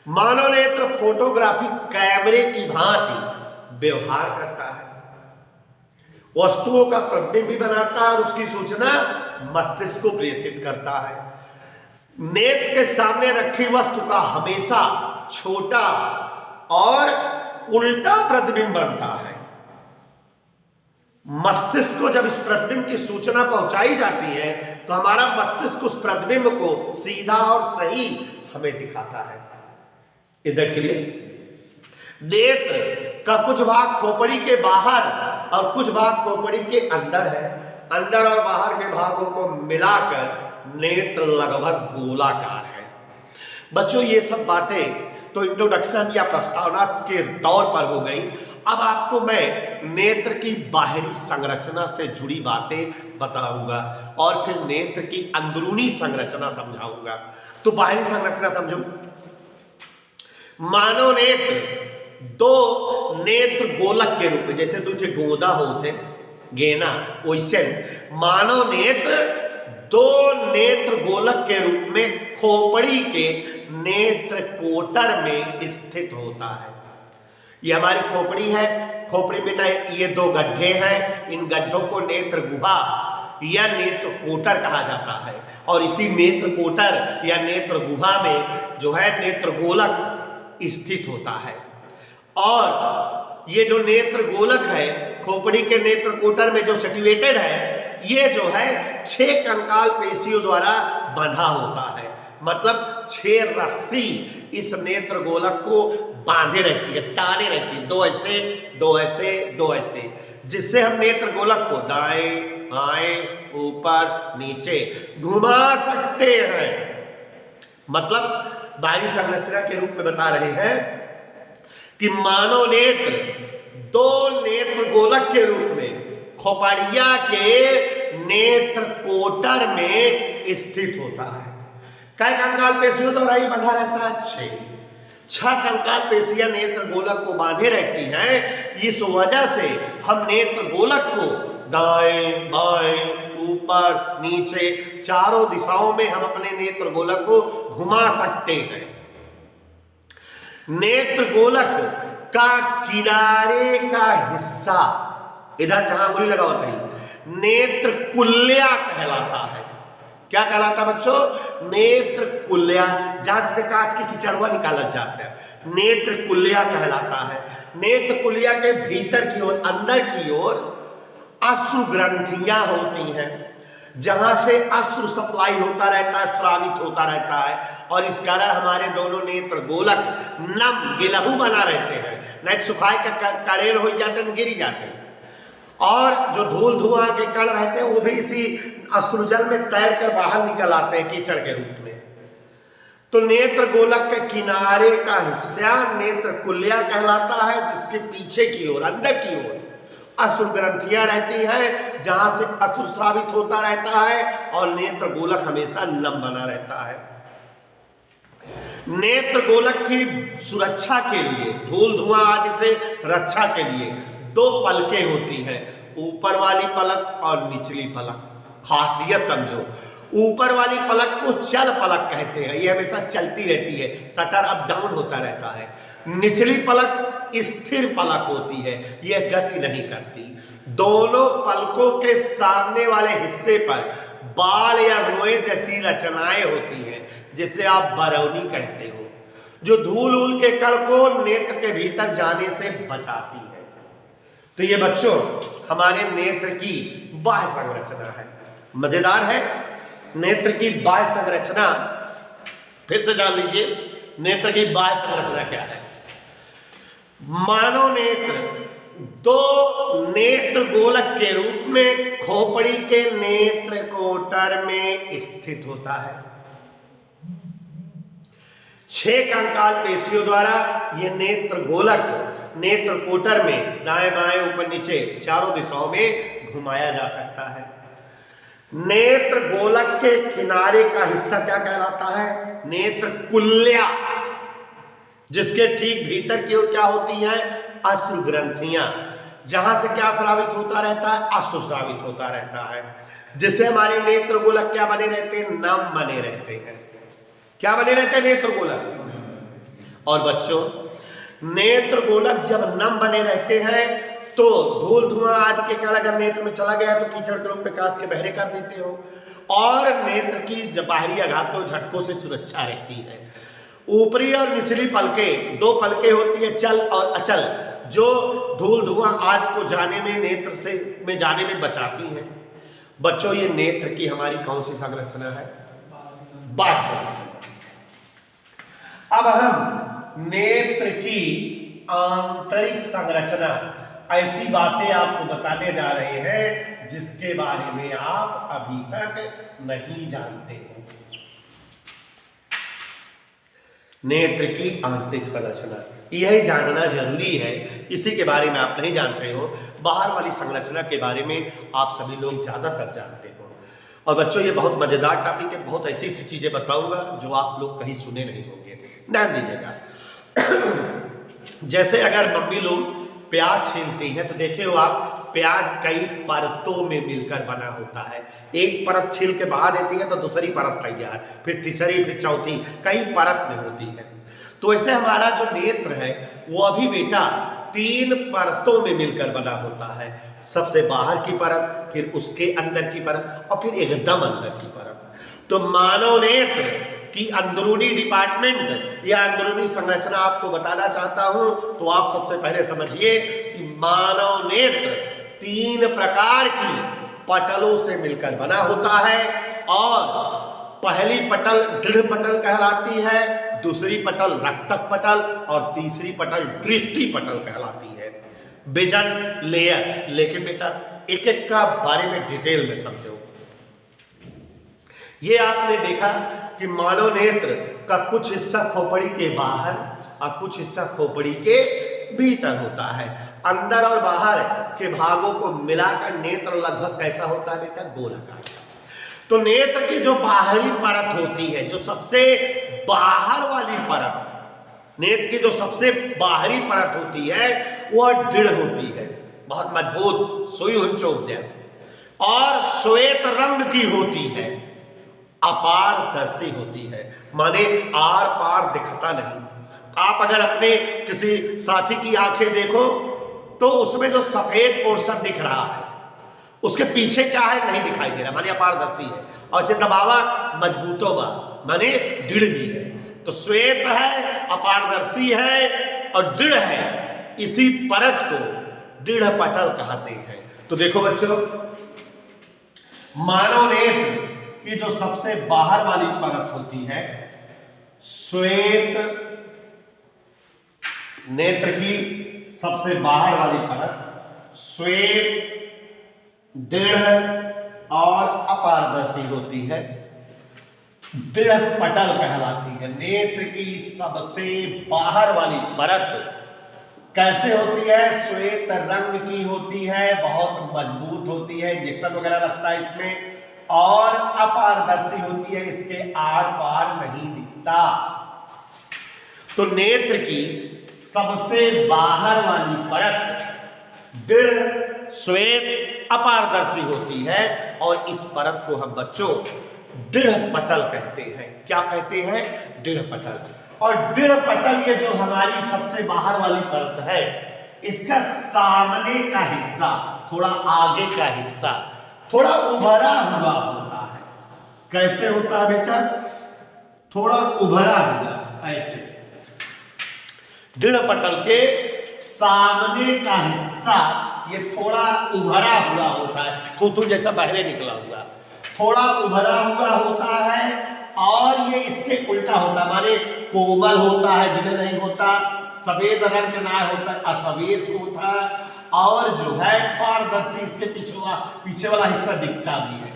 मानव नेत्र फोटोग्राफी कैमरे की भांति व्यवहार करता है, वस्तुओं का प्रतिबिंब भी बनाता है और उसकी सूचना मस्तिष्क को प्रेषित करता है। नेत्र के सामने रखी वस्तु का हमेशा छोटा और उल्टा प्रतिबिंब बनता है। मस्तिष्क को जब इस प्रतिबिंब की सूचना पहुंचाई जाती है तो हमारा मस्तिष्क उस प्रतिबिंब को सीधा और सही हमें दिखाता है। इधर के लिए नेत्र का कुछ भाग खोपड़ी के बाहर और कुछ भाग खोपड़ी के अंदर है। अंदर और बाहर के भागों को मिलाकर नेत्र लगभग गोलाकार है। बच्चों ये सब बातें तो इंट्रोडक्शन या प्रस्तावना के तौर पर हो गई। अब आपको मैं नेत्र की बाहरी संरचना से जुड़ी बातें बताऊंगा और फिर नेत्र की अंदरूनी संरचना समझाऊंगा। तो बाहरी संरचना समझो। मानव नेत्र दो नेत्र गोलक के रूप में, जैसे तुझे गोदा होते गेना, वैसे मानव नेत्र दो नेत्र गोलक के रूप में खोपड़ी के नेत्र कोटर में स्थित होता है। ये हमारी खोपड़ी है। खोपड़ी में ये दो गड्ढे हैं, इन गड्ढों को नेत्र गुहा या नेत्र कोटर कहा जाता है। और इसी नेत्र कोटर या नेत्र गुहा में जो है नेत्र गोलक स्थित होता है। और ये जो नेत्र गोलक है खोपड़ी के नेत्र कोटर में जो सिचुएटेड है, ये जो है 6 कंकाल पेशियों द्वारा बंधा होता है, मतलब 6 रस्सी इस नेत्र गोलक को बांधे रहती है, ताने रहती है, 2 ऐसे 2 ऐसे 2 ऐसे, जिससे हम नेत्र गोलक को दाएं बाएं ऊपर नीचे घुमा सकते हैं। मतलब बाहरी संरचना के रूप में बता रहे हैं कि मानव नेत्र 2 नेत्र गोलक के रूप में खोपड़िया के नेत्र कोटर में स्थित होता है। कई कंकाल पेशियों द्वारा ही बंधा रहता है? 6 कंकाल पेशियां नेत्र गोलक को बांधे रहती हैं। इस वजह से हम नेत्र गोलक को दाएं बाएं ऊपर नीचे चारों दिशाओं में हम अपने नेत्र गोलक को घुमा सकते हैं। नेत्र गोलक का किनारे का हिस्सा, इधर जहां अंगुली लगा होता है, नेत्र कुल्या कहलाता है। क्या कहलाता बच्चों? नेत्र कुल्या, जहां से कांच की किचड़वा निकाला जाता है, नेत्र कुल्या कहलाता है। नेत्र कुल्या के भीतर की ओर, अंदर की ओर अश्रु ग्रंथियां होती हैं, जहां से अश्रु सप्लाई होता रहता है, स्रावित होता रहता है, और इस कारण हमारे दोनों नेत्र गोलक नम गिलहू बना रहते हैं, नहीं सुखाए का कड़ेर हो जाते हैं, गिरी जाते हैं। और जो धूल धुआं के कण रहते हैं वो भी इसी अश्रुजल में तैर कर बाहर निकल आते हैं कीचड़ के रूप में। तो नेत्र गोलक के किनारे का हिस्सा नेत्र कुल्या कहलाता है, जिसके पीछे की ओर, अंदर की ओर अश्रु ग्रंथियां रहती हैं, जहां से अश्रु स्रावित होता रहता है, और नेत्र गोलक हमेशा नम बना रहता है। नेत्र गोलक की सुरक्षा के लिए, धूल धुआं आदि से रक्षा के लिए 2 पलकें होती हैं, ऊपर वाली पलक और निचली पलक। खासियत समझो, ऊपर वाली पलक को चल पलक कहते हैं, यह हमेशा चलती रहती है, शटर अप डाउन होता रहता है। निचली पलक स्थिर पलक होती है, यह गति नहीं करती। दोनों पलकों के सामने वाले हिस्से पर बाल या रोए जैसी रचनाएं होती हैं, जिसे आप बरौनी कहते हो, जो धूल ऊल के कण को नेत्र के भीतर जाने से बचाती है। तो ये बच्चों हमारे नेत्र की बाह्य संरचना है। मजेदार है। नेत्र की बाह्य संरचना फिर से जान लीजिए, नेत्र की बाह्य संरचना क्या है। मानव नेत्र 2 नेत्र गोलक के रूप में खोपड़ी के नेत्र कोटर में स्थित होता है। 6 कंकाल पेशियों द्वारा यह नेत्र गोलक नेत्र कोटर में दाएं बाएं ऊपर नीचे चारों दिशाओं में घुमाया जा सकता है। नेत्र गोलक के किनारे का हिस्सा क्या कहलाता है? नेत्र कुल्या, जिसके ठीक भीतर की ओर क्या होती है? अश्रु ग्रंथियां, जहां से क्या स्रावित होता रहता है? अश्रु स्रावित होता रहता है, जिससे हमारे नेत्र गोलक क्या बने रहते हैं? नम बने रहते हैं। क्या बने रहते हैं? नेत्र गोलक। और बच्चों नेत्र गोलक जब नम बने रहते हैं तो धूल धुआं आदि के कण अगर नेत्र में चला गया तो कीचड़ के रूप में कांच के बहरे कर देते हो, और नेत्र की जब बाहरी आघातों झटकों से सुरक्षा रहती है। ऊपरी और निचली पलकें, 2 पलकें होती है चल और अचल, जो धूल धुआं आदि को जाने में नेत्र से में जाने में बचाती हैं। बच्चों ये नेत्र की हमारी कौन सी संरचना है? बाह्य। अब हम नेत्र की आंतरिक संरचना, ऐसी बातें आपको बताने जा रहे हैं जिसके बारे में आप अभी तक नहीं जानते हो। नेत्र की आंतरिक संरचना यही जानना जरूरी है, इसी के बारे में आप नहीं जानते हो। बाहर वाली संरचना के बारे में आप सभी लोग ज्यादातर जानते हो। और बच्चों ये बहुत मजेदार टॉपिक है, बहुत ऐसी ऐसी चीजें बताऊंगा जो आप लोग कहीं सुने नहीं होंगे, ध्यान दीजिएगा। जैसे अगर मम्मी लोग प्याज छीलती हैं तो देखे हो आप, प्याज कई परतों में मिलकर बना होता है। एक परत छील के बहा देती है तो दूसरी परत तैयार, फिर तीसरी, फिर चौथी, कई परत में होती है। तो ऐसे हमारा जो नेत्र है वो अभी बेटा 3 परतों में मिलकर बना होता है। सबसे बाहर की परत, फिर उसके अंदर की परत, और फिर एकदम अंदर की परत। तो मानव नेत्र की अंदरूनी डिपार्टमेंट या अंदरूनी संरचना आपको बताना चाहता हूं, तो आप सबसे पहले समझिए कि मानव नेत्र 3 प्रकार की पटलों से मिलकर बना होता है और पहली पटल दृढ़ पटल कहलाती है, दूसरी पटल रक्तक पटल और तीसरी पटल दृष्टि पटल कहलाती है। Vision layer. लेकिन बेटा एक एक का बारे में डिटेल में समझो। ये आपने देखा कि मानव नेत्र का कुछ हिस्सा खोपड़ी के बाहर और कुछ हिस्सा खोपड़ी के भीतर होता है। अंदर और बाहर के भागों को मिलाकर नेत्र लगभग कैसा होता है बेटा? गोलाकार। तो नेत्र की जो बाहरी परत होती है, जो सबसे बाहर वाली परत, नेत्र की जो सबसे बाहरी परत होती है वह दृढ़ होती है, बहुत मजबूत, सुई हुई चौक और श्वेत रंग की होती है, अपारदर्शी होती है, माने आर पार दिखता नहीं। आप अगर अपने किसी साथी की आंखें देखो तो उसमें जो सफेद पोर्शन दिख रहा है उसके पीछे क्या है नहीं दिखाई दे रहा, माने अपारदर्शी है। और इसे दबावा मजबूतो बा, माने दृढ़ भी है। तो श्वेत है, अपारदर्शी है और दृढ़ है, इसी परत को दृढ़ पटल कहते हैं। तो देखो बच्चों, मानव नेत्र की जो सबसे बाहर वाली परत होती है, श्वेत नेत्र की सबसे बाहर वाली परत श्वेत, दृढ़ और अपारदर्शी होती है, दृढ़ पटल कहलाती है। नेत्र की सबसे बाहर वाली परत कैसे होती है? श्वेत रंग की होती है, बहुत मजबूत होती है, इंजेक्शन वगैरह लगता है इसमें, और अपारदर्शी होती है, इसके आर पार नहीं दिखता। तो नेत्र की सबसे बाहर वाली परत दृढ़, श्वेत, अपारदर्शी होती है और इस परत को हम बच्चों दृढ़ पटल कहते हैं। क्या कहते हैं? दृढ़ पटल। और दृढ़ पटल ये जो हमारी सबसे बाहर वाली परत है, इसका सामने का हिस्सा, थोड़ा आगे का हिस्सा थोड़ा उभरा हुआ होता है। कैसे होता है बेटा? थोड़ा उभरा हुआ, ऐसे। दृढ़ पटल के सामने का हिस्सा ये थोड़ा उभरा हुआ होता है, थूथू जैसा बाहर निकला हुआ, थोड़ा उभरा हुआ होता है और ये इसके उल्टा होता है, माने कोमल होता है, जिन्हें नहीं होता, सफेद रंग ना होता, असफेद होता, और जो है पारदर्शी, इसके पीछे वाला हिस्सा दिखता भी है।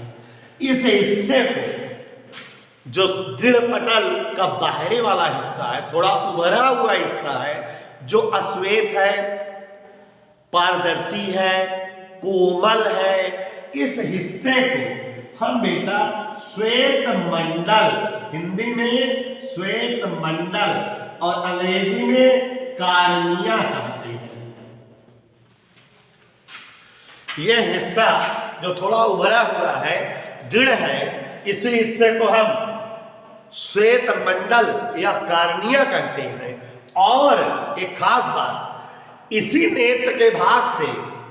इस हिस्से को जो दृढ़ पटल का बाहरी वाला हिस्सा है, थोड़ा उभरा हुआ हिस्सा है, जो अश्वेत है, पारदर्शी है, कोमल है, इस हिस्से को हम बेटा श्वेत मंडल, हिंदी में श्वेत मंडल और अंग्रेजी में कार्निया कहते हैं। यह हिस्सा जो थोड़ा उभरा हुआ है, दृढ़ है, इसी हिस्से को हम श्वेत मंडल या कार्निया कहते हैं। और एक खास बात, इसी नेत्र के भाग से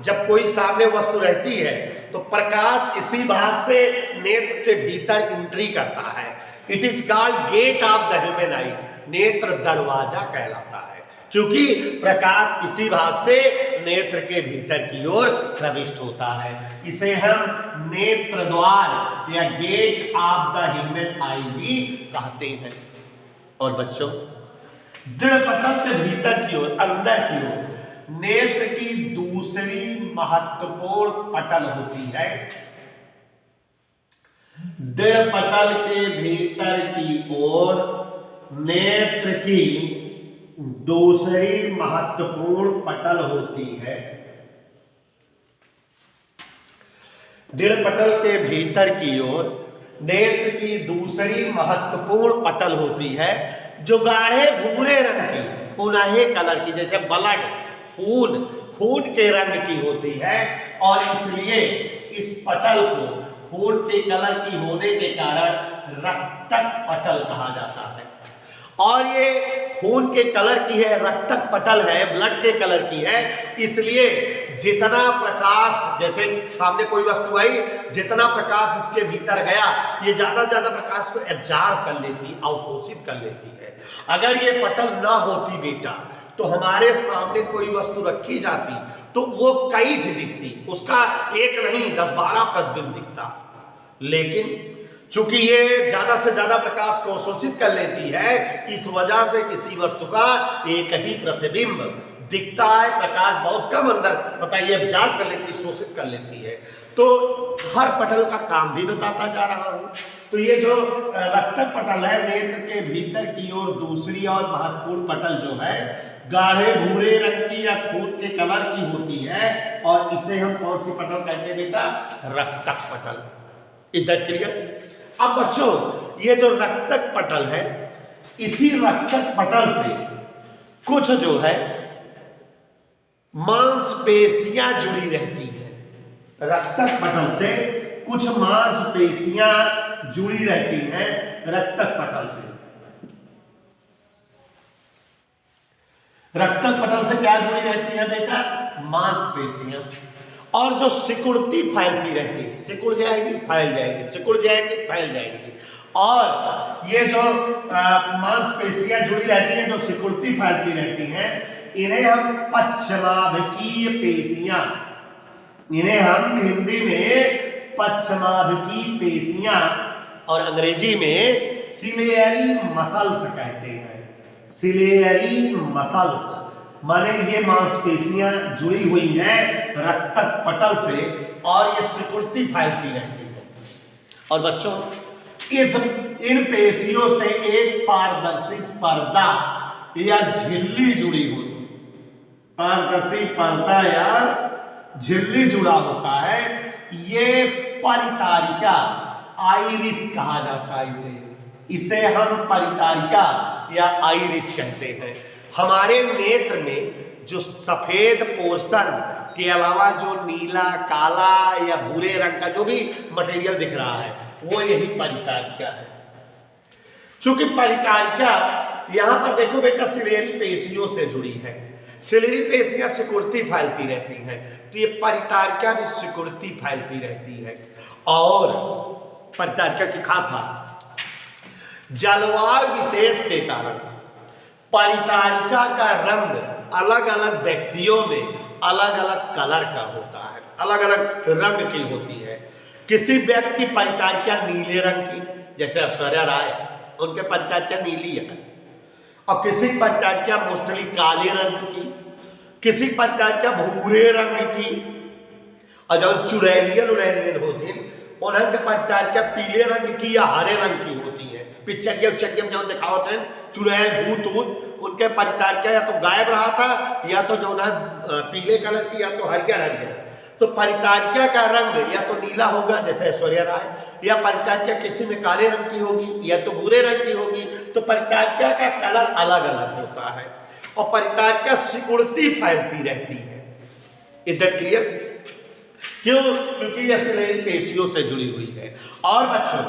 जब कोई सामने वस्तु रहती है तो प्रकाश इसी भाग से नेत्र के भीतर एंट्री करता है। It is called gate of the human eye, नेत्र दरवाजा कहलाता है, क्योंकि प्रकाश इसी भाग से नेत्र के भीतर की ओर प्रविष्ट होता है। इसे हम नेत्र द्वार या gate of the human eye भी कहते हैं। और बच्चों, दृढ़ पटल के भीतर की ओर, अंदर की ओर नेत्र की दूसरी महत्वपूर्ण पटल होती है। दृढ़ पटल के भीतर की ओर नेत्र की दूसरी महत्वपूर्ण पटल होती है। दृढ़ पटल के भीतर की ओर नेत्र की दूसरी महत्वपूर्ण पटल होती है, जो गाढ़े भूरे रंग की, खूनाहे कलर की, जैसे ब्लड, खून के रंग की होती है। और इसलिए इस पटल को खून के कलर की होने के कारण रक्तक पटल कहा जाता है। और ये खून के कलर की है, रक्तक पटल है, ब्लड के कलर की है, इसलिए जितना प्रकाश, जैसे सामने कोई वस्तु आई, जितना प्रकाश इसके भीतर गया, ये ज्यादा से ज्यादा प्रकाश को एब्जॉर्ब कर लेती, अवशोषित कर लेती है। अगर ये पटल ना होती बेटा तो हमारे सामने कोई वस्तु रखी जाती तो वो कई थी दिखती, उसका एक नहीं 10-12 प्रतिबिंब दिखता। लेकिन चूंकि ये ज्यादा से ज्यादा प्रकाश को अवशोषित कर लेती है, इस वजह से किसी वस्तु का एक ही प्रतिबिंब दिखता है, प्रकाश बहुत कम अंदर बताइए एब्जॉर्ब कर लेती, शोषित कर लेती है। तो हर पटल का काम भी बताता जा रहा हूं। तो ये जो रक्तक पटल है, नेत्र के भीतर की ओर दूसरी और महत्वपूर्ण पटल जो है गाढ़े भूरे रंग की या खून के कलर की होती है, और इसे हम कौन सी पटल कहते हैं बेटा? रक्तक पटल। Is that clear? अब बच्चों ये जो रक्तक पटल है, इसी रक्तक पटल से कुछ जो है मांसपेशियां जुड़ी रहती है। रक्तक पटल से कुछ मांसपेशियां जुड़ी रहती हैं रक्तक पटल से। रक्तक पटल से क्या जुड़ी रहती है बेटा? मांसपेशियां। और जो सिकुड़ती फैलती रहती है, सिकुड़ जाएगी फैल जाएगी, सिकुड़ जाएगी फैल जाएगी। और ये जो मांसपेशियां जुड़ी रहती हैं, जो सिकुड़ती फैलती रहती हैं, इन्हें हम पश्चमाभिकीय पेशियां, इन्हें हम हिंदी में पश्चमाभिकीय पेशियां और अंग्रेजी में सिलियरी मसल्स कहते हैं। सिलियरी मसल्स माने ये मांसपेशियां जुड़ी हुई हैं रक्तक पटल से, और ये सिकुड़ती फैलती रहती है। और बच्चों इन पेशियों से एक पारदर्शी पर्दा या झिल्ली जुड़ी होती, पारदर्शी पर्दा या झिल्ली जुड़ा होता है। ये परितारिका, आइरिस कहा जाता है इसे हम परितारिका या आइरिस कहते हैं। हमारे नेत्र में जो सफेद पोर्शन के अलावा जो नीला, काला या भूरे रंग का जो भी मटेरियल दिख रहा है, वो यही परितारिका है। चूंकि परितारिका यहां पर देखो बेटा सिलेरी पेशियों से जुड़ी है, सिलेरी पेशियां सिकुड़ती फैलती रहती हैं, तो ये परितारिका भी सिकुड़ती फैलती रहती है। और परितारिका की खास बात, जलवायु विशेष के कारण परितारिका का रंग अलग अलग व्यक्तियों में अलग अलग कलर का होता है, अलग अलग रंग की होती है। किसी व्यक्ति परितारिका नीले रंग की, जैसे ऐश्वर्या राय, उनके परितारिका नीली है। और किसी परितारिका मोस्टली काले रंग की, किसी परितारिका भूरे रंग की, और जब चुड़ैलियन उड़ैलियन होती हैं उनके परितारिका पीले रंग की या हरे रंग की होती है। पिक्चरिया उच्चरिया में जो दिखावत हैं चुड़ैल भूत ऊत, उनके परितारिका या तो गायब रहा था, या तो जो ना पीले कलर की, या तो हरिया रंग है। तो परितारिका का रंग या तो नीला होगा जैसे ऐश्वर्या राय, या परितारिका किसी में काले रंग की होगी या तो भूरे रंग की होगी। तो परितारिका का कलर अलग अलग होता है, और परितारिका सिकुड़ती फैलती रहती है। Is that clear? क्यों? क्योंकि यह सिलेरी पेशियों से जुड़ी हुई है। और बच्चों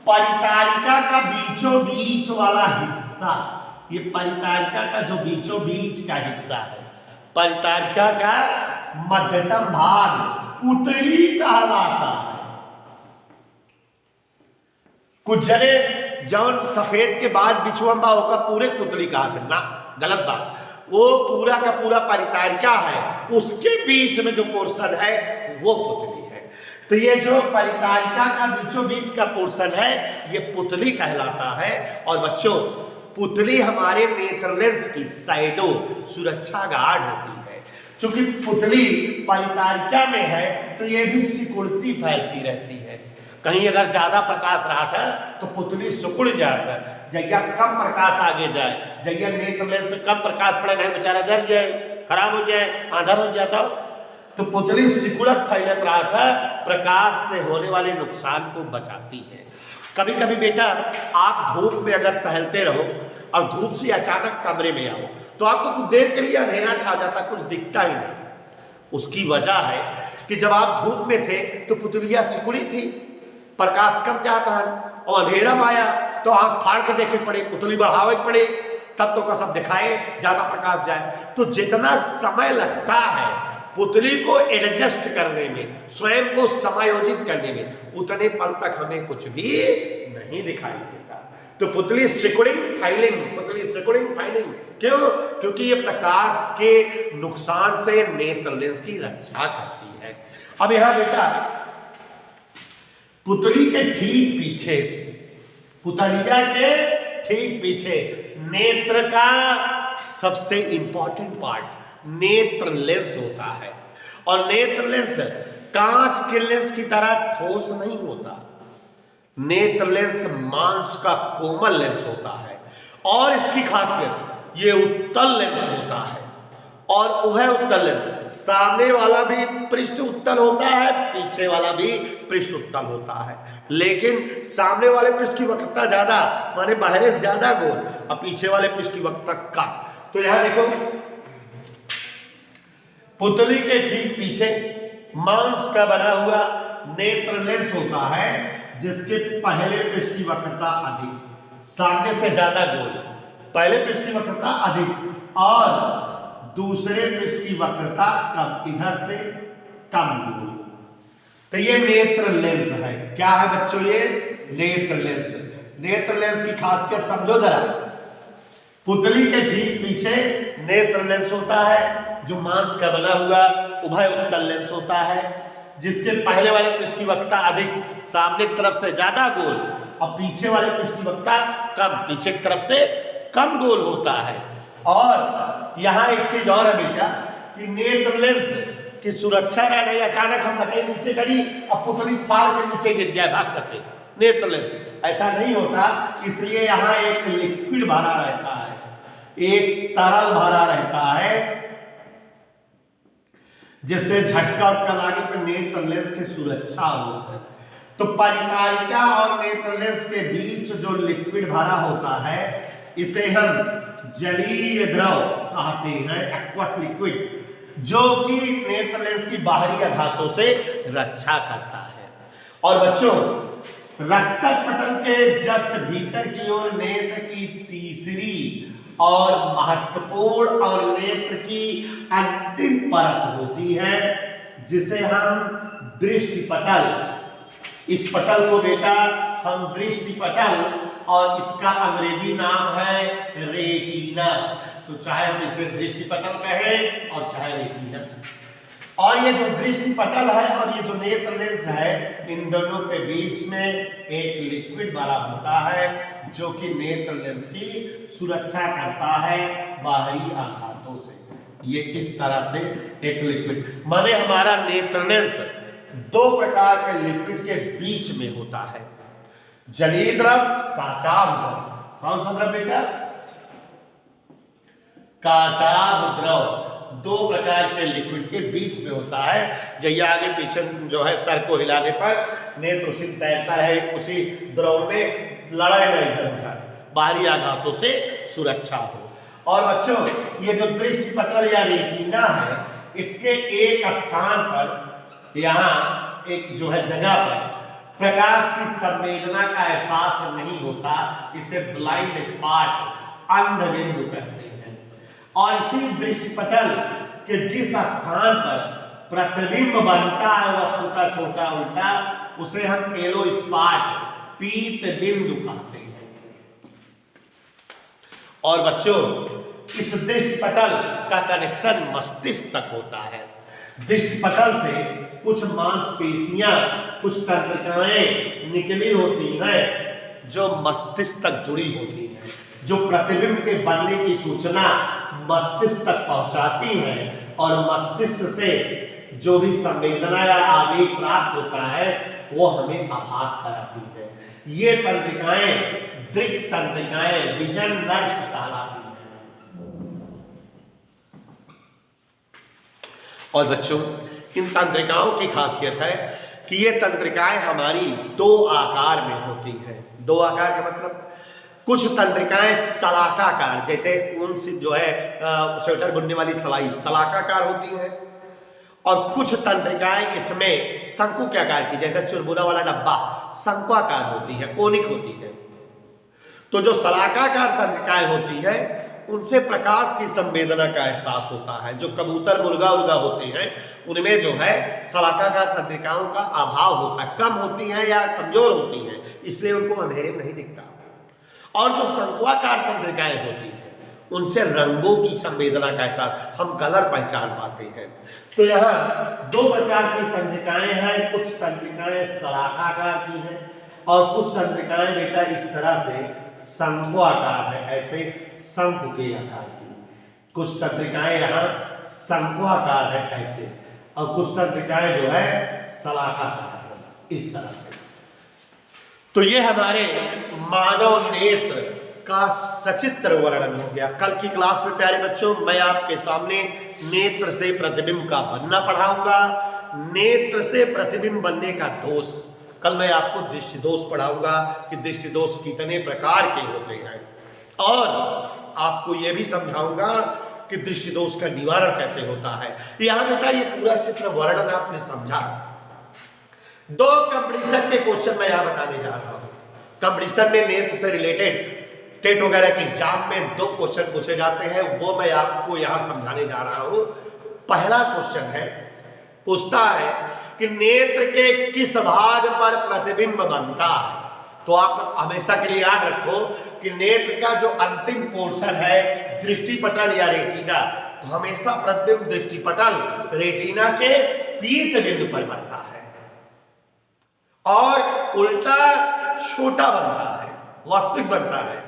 परितारिका का बीचों बीच वाला हिस्सा, ये परितारिका का जो बीचों बीच का हिस्सा है, परितारिका का मध्यतम भाग पुतली कहलाता है। कुछ जने जौन सफेद के बाद बिछुआ होकर पूरे पुतली कहा थे ना, गलत बात। वो पूरा का पूरा परितारिका है, उसके बीच में जो पोर्शन है वो पुतली है। तो ये जो परितारिका का बीचों बीच का पोर्शन है ये पुतली कहलाता है। और बच्चों पुतली हमारे नेत्र लेंस की साइडों सुरक्षा गार्ड होती है। क्योंकि पुतली परितारिका में है तो ये भी सिकुड़ती फैलती रहती है। कहीं अगर ज्यादा प्रकाश रहा था तो पुतली सिकुड़ जाता, जगह कम प्रकाश आगे जाए, जगह नेत्र लेंस पे कम प्रकाश पड़े नहीं बेचारा जल जाए, खराब हो जाए, आंधर हो जाता, तो पुतली सिकुड़त फैलत रहा था, प्रकाश से होने वाले नुकसान को बचाती है। कभी कभी बेटा आप धूप में अगर टहलते रहो और धूप से अचानक कमरे में आओ तो आपको कुछ देर के लिए अंधेरा छा जाता, कुछ दिखता ही नहीं। उसकी वजह है कि जब आप धूप में थे तो पुतलियां सिकुड़ी थी, प्रकाश कम जाता है, और अंधेरा आया तो आंख फाड़ के देखे पड़े, पुतली बढ़ावे पड़े, तब तो का सब दिखाए, ज्यादा प्रकाश जाए। तो जितना समय लगता है पुतली को एडजस्ट करने में, स्वयं को समायोजित करने में, उतने पल तक हमें कुछ भी नहीं दिखाई देता। तो पुतली सिकुड़िंग फाइलिंग, पुतली सिकुड़िंग फाइलिंग क्यों? क्योंकि ये प्रकाश के नुकसान से नेत्र लेंस की रक्षा करती है। अब यहां बेटा पुतली के ठीक पीछे, पुतलिया के ठीक पीछे नेत्र का सबसे इंपॉर्टेंट पार्ट नेत्र लेंस होता है। और नेत्र लेंस कांच के लेंस की तरह ठोस नहीं होता। नेत्र लेंस मांस का कोमल लेंस होता है और इसकी खासियत ये उत्तल लेंस होता है। और उभय उत्तल लेंस, सामने वाला भी पृष्ठ उत्तल होता है, पीछे वाला भी पृष्ठ उत्तल होता है, लेकिन सामने वाले पृष्ठ की वक्रता ज्यादा, माने बाहर से ज्यादा गोल, और पीछे वाले पृष्ठ की वक्रता कम। तो यहां देखो पुतली के ठीक पीछे मांस का बना हुआ नेत्र लेंस होता है, जिसके पहले पृष्ठ की वक्रता अधिक, सामने से ज्यादा गोल, पहले पृष्ठ की वक्रता अधिक और दूसरे पृष्ठ की वक्रता कम, इधर से कम गोल। तो ये नेत्र लेंस है। क्या है बच्चों? ये नेत्र लेंस। नेत्र लेंस की खासियत समझो जरा। पुतली के ठीक पीछे नेत्र लेंस होता है जो मांस का बना हुआ उभय उत्तल लेंस होता है, जिसके पहले वाले पृष्ठ की वक्रता अधिक, सामने की तरफ से ज्यादा गोल और पीछे वाले पृष्ठ की वक्रता कम, पीछे की तरफ से कम गोल होता है। और यहाँ एक चीज और है बेटा कि नेत्र लेंस की सुरक्षा का नहीं, अचानक हम धक्के नीचे करी और पुतली फाड़ के नीचे गिर जाए भाग से, नेत्र लेंस ऐसा नहीं होता। इसलिए यहाँ एक लिक्विड भरा रहता है, एक तरल भरा रहता है, जिससे झटका उटका लागे पर नेत्र लेंस की सुरक्षा होती है। तो परितारिका और नेत्र लेंस के बीच जो लिक्विड भरा होता है इसे हम जलीय द्रव कहते हैं, एक्वस लिक्विड, जो कि नेत्र लेंस की बाहरी आघातों से रक्षा करता है। और बच्चों रक्तक पटल के जस्ट भीतर की ओर नेत्र की तीसरी और महत्वपूर्ण और नेत्र की अंतिम परत होती है, जिसे हम दृष्टि पटल, इस पटल को बेटा हम दृष्टि पटल, और इसका अंग्रेजी नाम है रेटिना। तो चाहे हम इसे दृष्टि पटल कहें और चाहे रेटिना। और ये जो दृष्टि पटल है और ये जो नेत्र लेंस है, इन दोनों के बीच में एक लिक्विड भरा होता है जो कि नेत्र लेंस की सुरक्षा करता है बाहरी आघातों से। ये इस तरह से एक लिक्विड, माने हमारा नेत्र लेंस दो प्रकार के लिक्विड के बीच में होता है, जलीय द्रव, काचाभ द्रव। कौन सा द्रव बेटा? काचाभ द्रव दो प्रकार के लिक्विड के बीच में होता है। जैसे आगे पीछे जो है सर को हिलाने पर नेत्र उसी तैरता है, उसी द्रव में लड़ाई नहीं इधर बाहरी आघातों से सुरक्षा हो। और बच्चों ये जो दृष्टि पटल या रेटिना है, इसके एक स्थान पर, यहाँ एक जो है जगह पर प्रकाश की संवेदना का एहसास नहीं होता, इसे ब्लाइंड स्पॉट, अंध बिंदु कहते हैं। और इसी दृष्टि पटल के जिस स्थान पर प्रतिबिंब बनता है वस्तु का छोटा उल्टा, उसे हम येलो स्पॉट, पीत बिंदु कहते हैं। और बच्चों इस दृष्टि पटल का कनेक्शन मस्तिष्क तक होता है। दृष्टि पटल से कुछ मांसपेशियां, कुछ तंत्रिकाएं निकली होती हैं जो मस्तिष्क तक जुड़ी होती हैं, जो प्रतिबिंब के बनने की सूचना मस्तिष्क तक पहुंचाती हैं और मस्तिष्क से जो भी संवेदना या आवेग प्राप्त होता है वो हमें आभास कराती है। ये तंत्रिकाएं दृक तंत्रिकाएं, विजन नर्व्स कहलाती हैं। और बच्चों इन तंत्रिकाओं की खासियत है कि ये तंत्रिकाएं हमारी दो आकार में होती हैं। दो आकार का मतलब कुछ तंत्रिकाएं सलाकाकार, जैसे ऊन से जो है स्वेटर बुनने वाली सलाई सलाकाकार होती है, और कुछ तंत्रिकाएं इसमें शंकु के आकार की, जैसे चुरमुरा वाला डब्बा शंक्वाकार होती है, कोनिक होती है। तो जो सलाकाकार तंत्रिकाएं होती है उनसे प्रकाश की संवेदना का एहसास होता है। जो कबूतर मुर्गा उर्गा होते हैं उनमें जो है सलाकाकार तंत्रिकाओं का अभाव होता है, कम होती है या कमजोर होती है, इसलिए उनको अंधेरे में नहीं दिखता। और जो शंक्वाकार तंत्रिकाएं होती हैं उनसे रंगों की संवेदना का एहसास, हम कलर पहचान पाते हैं। तो यहाँ दो प्रकार की तंत्रिकाएं हैं, कुछ तंत्रिकाएं सलाखाकार की हैं और कुछ तंत्रिकाएं बेटा इस तरह से शंक्वाकार है, ऐसे शंकु के आकार की। कुछ तंत्रिकाएं यहाँ शंक्वाकार है ऐसे, और कुछ तंत्रिकाएं जो है सलाखाकार है इस तरह से। तो ये हमारे मानव नेत्र का सचित्र वर्णन हो गया। कल की क्लास में प्यारे बच्चों मैं आपके सामने नेत्र से प्रतिबिंब का बनना पढ़ाऊंगा। नेत्र से प्रतिबिंब बनने का दोष, कल मैं आपको दृष्टि दोष पढ़ाऊंगा कि दृष्टि दोष कितने प्रकार के होते हैं, और आपको यह भी समझाऊंगा कि दृष्टि दोष का निवारण कैसे होता है। यहां बेटा ये पूरा चित्र वर्णन आपने समझा। दो कंपटीशन के क्वेश्चन मैं यहां बताने जा रहा हूं। कंपटीशन में नेत्र से रिलेटेड टेट वगैरह के एग्जाम में दो क्वेश्चन पूछे जाते हैं, वो मैं आपको यहां समझाने जा रहा हूं। पहला क्वेश्चन है, पूछता है कि नेत्र के किस भाग पर प्रतिबिंब बनता है। तो आप हमेशा के लिए याद रखो कि नेत्र का जो अंतिम पोर्शन है दृष्टिपटल या रेटिना, तो हमेशा प्रतिबिंब दृष्टिपटल रेटिना के पीत बिंदु पर बनता है और उल्टा छोटा बनता है, वास्तविक बनता है।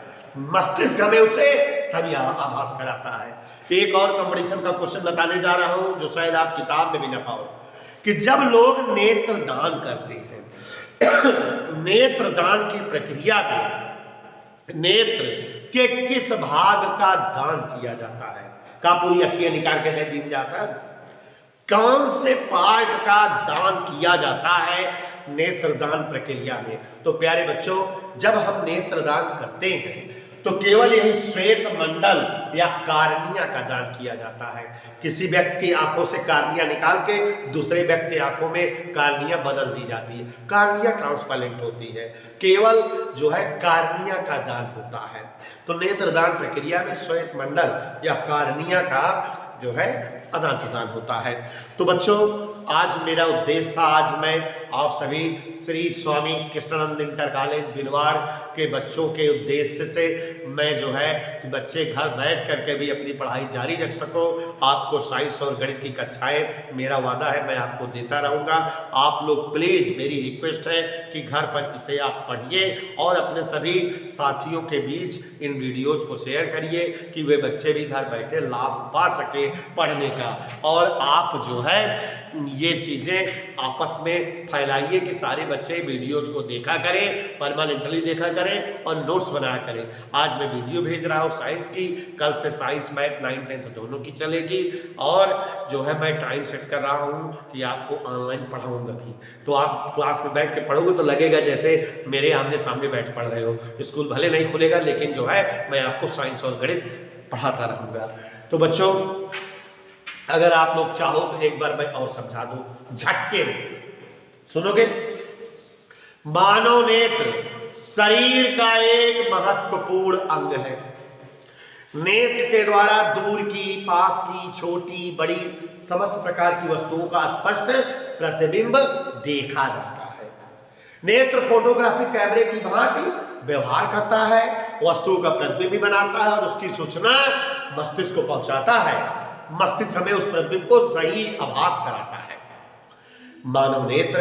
मस्तिष्क हमें उसे सभी आभास कराता है। एक और कंपटीशन का क्वेश्चन बताने जा रहा हूं जो शायद आप किताब में भी ना पाओ, कि जब लोग नेत्र दान करते हैं नेत्र दान की प्रक्रिया में नेत्र के किस भाग का दान किया जाता है? का पूरी अखियां निकाल के नहीं दी जाता है? कौन से पार्ट का दान किया जाता है नेत्रदान प्रक्रिया में? तो प्यारे बच्चों, जब हम नेत्रदान करते हैं तो केवल यही श्वेत मंडल या कार्निया का दान किया जाता है। किसी व्यक्ति की आंखों से कार्निया निकाल के दूसरे व्यक्ति की आंखों में कार्निया बदल दी जाती है। कार्निया ट्रांसपेरेंट होती है, केवल जो है कार्निया का दान होता है। तो नेत्रदान प्रक्रिया में श्वेत मंडल या कार्निया का जो है आदान प्रदान होता है। तो बच्चों, आज मेरा उद्देश्य था, आज मैं आप सभी श्री स्वामी कृष्णानंद इंटर कॉलेज बिलवार के बच्चों के उद्देश्य से मैं जो है कि बच्चे घर बैठ करके भी अपनी पढ़ाई जारी रख सको। आपको साइंस और गणित की कक्षाएं, मेरा वादा है मैं आपको देता रहूँगा। आप लोग प्लीज़, मेरी रिक्वेस्ट है कि घर पर इसे आप पढ़िए और अपने सभी साथियों के बीच इन वीडियोज़ को शेयर करिए कि वे बच्चे भी घर बैठे लाभ पा सके पढ़ने का। और आप जो है ये चीज़ें आपस में फैलाइए कि सारे बच्चे वीडियोज़ को देखा करें, परमानेंटली देखा करें और नोट्स बनाया करें। आज मैं वीडियो भेज रहा हूँ साइंस की, कल से साइंस मैथ 9, 10 दोनों की चलेगी। और जो है मैं टाइम सेट कर रहा हूँ कि आपको ऑनलाइन पढ़ाऊँगा भी, तो आप क्लास में बैठ के पढ़ोगे तो लगेगा जैसे मेरे आमने सामने बैठ पढ़ रहे हो। स्कूल भले नहीं खुलेगा लेकिन जो है मैं आपको साइंस और गणित पढ़ाता रहूँगा। तो बच्चों, अगर आप लोग चाहो तो एक बार मैं और समझा दूं झटके में, सुनोगे? मानव नेत्र शरीर का एक महत्वपूर्ण अंग है। नेत्र के द्वारा दूर की, पास की, छोटी बड़ी समस्त प्रकार की वस्तुओं का स्पष्ट प्रतिबिंब देखा जाता है। नेत्र फोटोग्राफी कैमरे की भांति व्यवहार करता है, वस्तुओं का प्रतिबिंब भी बनाता है और उसकी सूचना मस्तिष्क को पहुंचाता है। मस्तिष्क हमें उस प्रतिबिंब को सही आभास कराता है। मानव नेत्र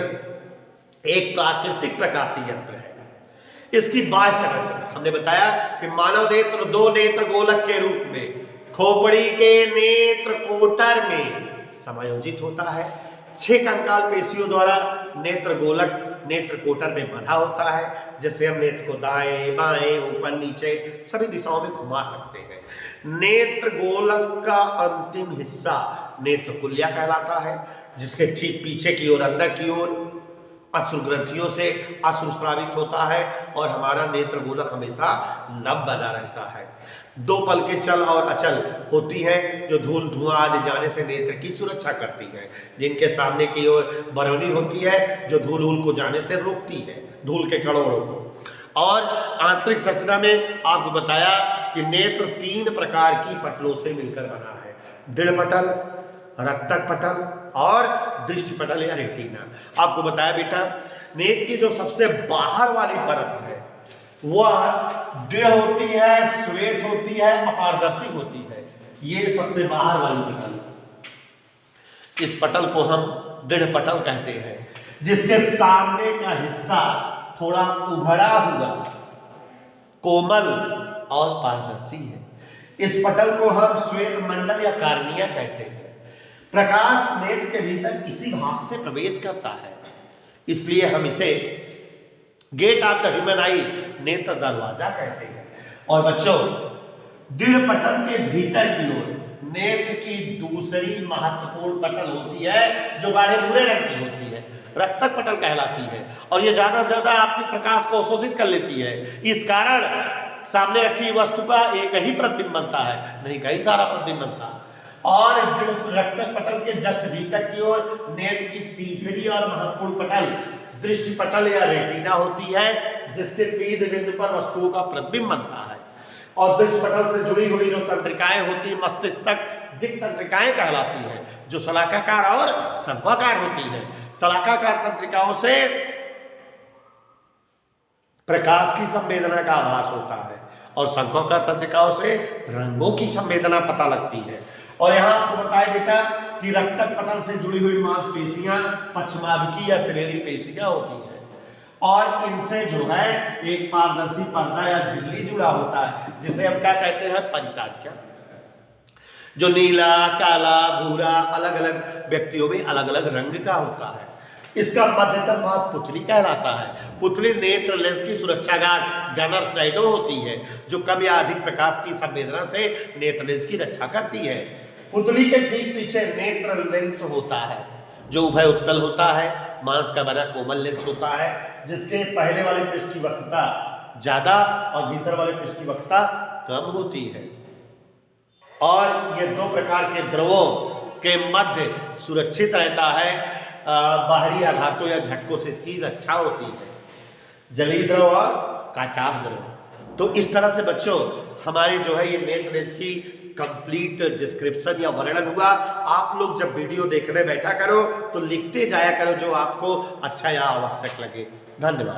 एक प्राकृतिक प्रकाशीय यंत्र है। इसकी बाह्य संरचना हमने बताया कि मानव नेत्र दो नेत्र गोलक के रूप में खोपड़ी के नेत्र कोटर में समायोजित होता है। 6 कंकाल पेशियों द्वारा नेत्र गोलक नेत्र कोटर में बंधा होता है, जिससे हम नेत्र को दाएं बाएं ऊपर नीचे सभी दिशाओं में घुमा सकते हैं। नेत्र गोलक का अंतिम हिस्सा नेत्र कुलिया कहलाता है, जिसके ठीक पीछे की ओर अंदर की ओर अश्रु ग्रंथियों से अश्रु स्रावित होता है और हमारा नेत्र गोलक हमेशा नम बना रहता है। 2 पलकें चल और अचल होती हैं जो धूल धुआं आदि जाने से नेत्र की सुरक्षा करती हैं, जिनके सामने की ओर बरौनी होती है जो धूल को जाने से रोकती है, धूल के कणों को। और आंतरिक संरचना में आपको बताया कि नेत्र 3 प्रकार की पटलों से मिलकर बना है, दृढ़ पटल, रक्तक पटल और दृष्टि पटल या रेटिना। आपको बताया बेटा, नेत्र की जो सबसे बाहर वाली परत है वह दृढ़ होती है, श्वेत होती है, अपारदर्शी होती है। ये सबसे बाहर वाली पटल, इस पटल को हम दृढ़ पटल कहते हैं, जिसके सामने का हिस्सा थोड़ा उभरा हुआ, कोमल और पारदर्शी है। इस पटल को हम श्वेत मंडल या कार्निया कहते हैं। प्रकाश नेत्र के भीतर इसी भाग से प्रवेश करता है, इसलिए हम इसे gate of the human eye, नेत्र दरवाजा कहते हैं। और बच्चों, दृढ़ पटल के भीतर की ओर नेत्र की दूसरी महत्वपूर्ण पटल होती है, जो गाढ़े भूरे रंग की होती है, रक्तक पटल कहलाती है। और ये ज्यादा से ज्यादा आपके प्रकाश को अवशोषित कर लेती है। इस कारण सामने रखी वस्तु का एक ही प्रतिबिंब बनता है, नहीं कई सारा प्रतिबिंब बनता है। और रक्तक पटल के जस्ट भीतर की ओर नेत्र की तीसरी और महत्वपूर्ण पटल दृष्टि पटल या रेटिना होती है, जिसके पीध बिंदु पर वस्तुओं का प्रतिबिंब बनता है। और दृष्टि पटल से जुड़ी हुई जो तंत्रिकाएं होती है, मस्तिष्क तक दिक् तंत्रिकाएं कहलाती है, जो शलाकाकार और शंक्वाकार होती है। शलाकाकार तंत्रिकाओं से प्रकाश की संवेदना का आभास होता है और शंक्वाकार तंत्रिकाओं से रंगों की संवेदना पता लगती है। और यहाँ आपको बताए बेटा कि रक्तक पटल से जुड़ी हुई मांसपेशियां पश्चिमाभिकी या शरीरी पेशियां होती हैं, और इनसे जो है एक पारदर्शी पर्दा या झिल्ली जुड़ा होता है, जिसे हम क्या कहते हैं, परिताज्या, जो नीला, काला, भूरा अलग अलग व्यक्तियों में अलग अलग रंग का होता है। इसका मध्यतम भाग पुतली कहलाता है। पुतली नेत्र लेंस की सुरक्षा गार्ड गनर शैडो होती है, जो कम या अधिक प्रकाश की संवेदना से नेत्र लेंस की रक्षा करती है। पुतली के ठीक पीछे नेत्र लेंस होता है, जो उभय उत्तल होता है, मांस का बना कोमल लेंस होता है, जिसके पहले वाले पृष्ठ की वक्रता ज्यादा और भीतर वाले पृष्ठ की वक्रता कम होती है। और ये दो प्रकार के द्रवों के मध्य सुरक्षित रहता है, बाहरी आघातों या झटकों से इसकी रक्षा होती है, जलीय द्रव और काचाभ द्रव। तो इस तरह से बच्चों हमारी जो है ये नेत्र लेंस की कंप्लीट डिस्क्रिप्शन या वर्णन हुआ। आप लोग जब वीडियो देखने बैठा करो तो लिखते जाया करो जो आपको अच्छा या आवश्यक लगे। धन्यवाद।